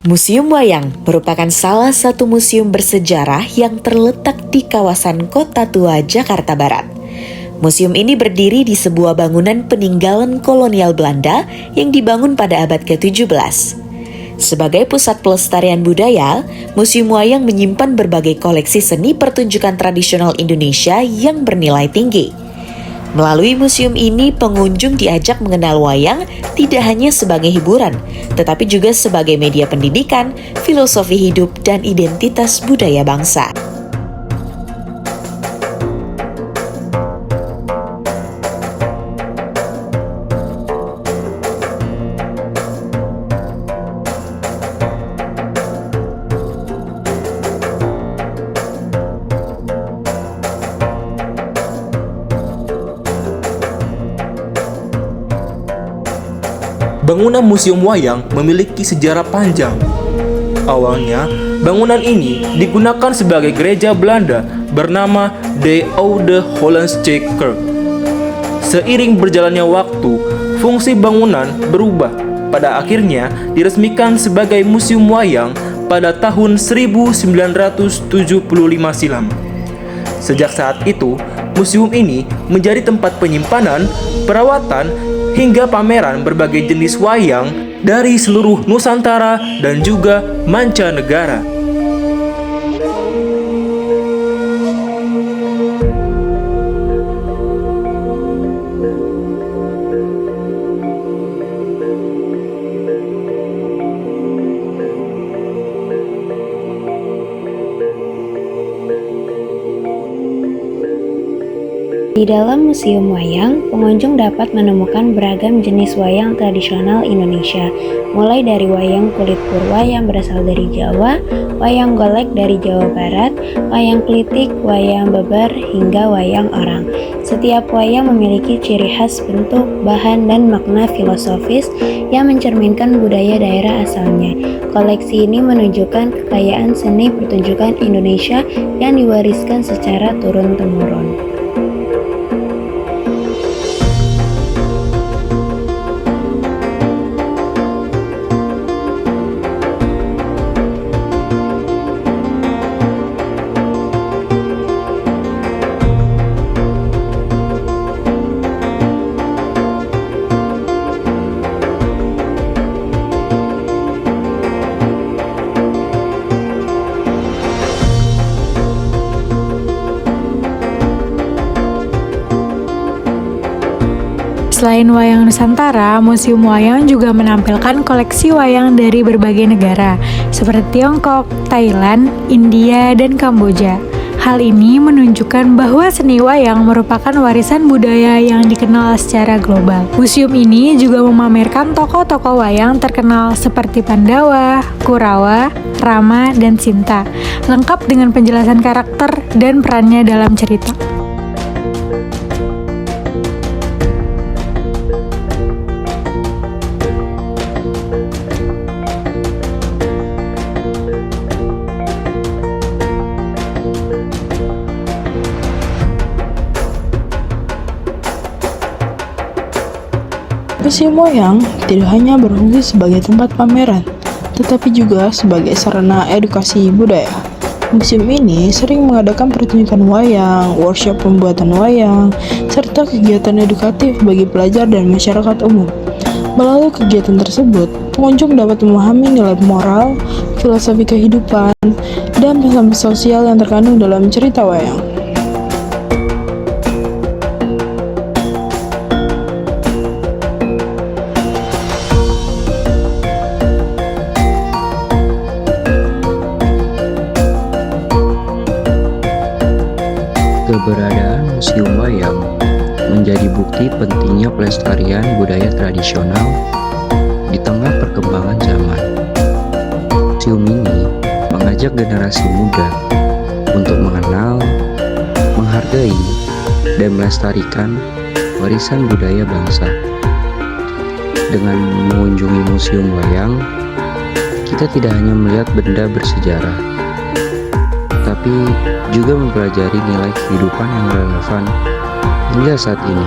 Museum Wayang merupakan salah satu museum bersejarah yang terletak di kawasan Kota Tua, Jakarta Barat. Museum ini berdiri di sebuah bangunan peninggalan kolonial Belanda yang dibangun pada abad ke-17. Sebagai pusat pelestarian budaya, Museum Wayang menyimpan berbagai koleksi seni pertunjukan tradisional Indonesia yang bernilai tinggi. Melalui museum ini, pengunjung diajak mengenal wayang tidak hanya sebagai hiburan, tetapi juga sebagai media pendidikan, filosofi hidup, dan identitas budaya bangsa. Bangunan Museum Wayang memiliki sejarah panjang. Awalnya, bangunan ini digunakan sebagai gereja Belanda bernama De Oude Hollandse Kerk. Seiring berjalannya waktu, fungsi bangunan berubah. Pada akhirnya diresmikan sebagai Museum Wayang pada tahun 1975 silam. Sejak saat itu, museum ini menjadi tempat penyimpanan, perawatan, hingga pameran berbagai jenis wayang dari seluruh Nusantara dan juga mancanegara. Di dalam Museum Wayang, pengunjung dapat menemukan beragam jenis wayang tradisional Indonesia, mulai dari wayang kulit purwa yang berasal dari Jawa, wayang golek dari Jawa Barat, wayang klitik, wayang beber, hingga wayang orang. Setiap wayang memiliki ciri khas bentuk, bahan, dan makna filosofis yang mencerminkan budaya daerah asalnya. Koleksi ini menunjukkan kekayaan seni pertunjukan Indonesia yang diwariskan secara turun-temurun. Selain wayang Nusantara, Museum Wayang juga menampilkan koleksi wayang dari berbagai negara, seperti Tiongkok, Thailand, India, dan Kamboja. Hal ini menunjukkan bahwa seni wayang merupakan warisan budaya yang dikenal secara global. Museum ini juga memamerkan tokoh-tokoh wayang terkenal seperti Pandawa, Kurawa, Rama, dan Sinta, lengkap dengan penjelasan karakter dan perannya dalam cerita. Museum Wayang tidak hanya berfungsi sebagai tempat pameran, tetapi juga sebagai sarana edukasi budaya. Museum ini sering mengadakan pertunjukan wayang, workshop pembuatan wayang, serta kegiatan edukatif bagi pelajar dan masyarakat umum. Melalui kegiatan tersebut, pengunjung dapat memahami nilai moral, filosofi kehidupan, dan pesan sosial yang terkandung dalam cerita wayang. Keberadaan Museum Wayang menjadi bukti pentingnya pelestarian budaya tradisional di tengah perkembangan zaman. Museum ini mengajak generasi muda untuk mengenal, menghargai, dan melestarikan warisan budaya bangsa. Dengan mengunjungi Museum Wayang, kita tidak hanya melihat benda bersejarah, tapi juga mempelajari nilai kehidupan yang relevan hingga saat ini.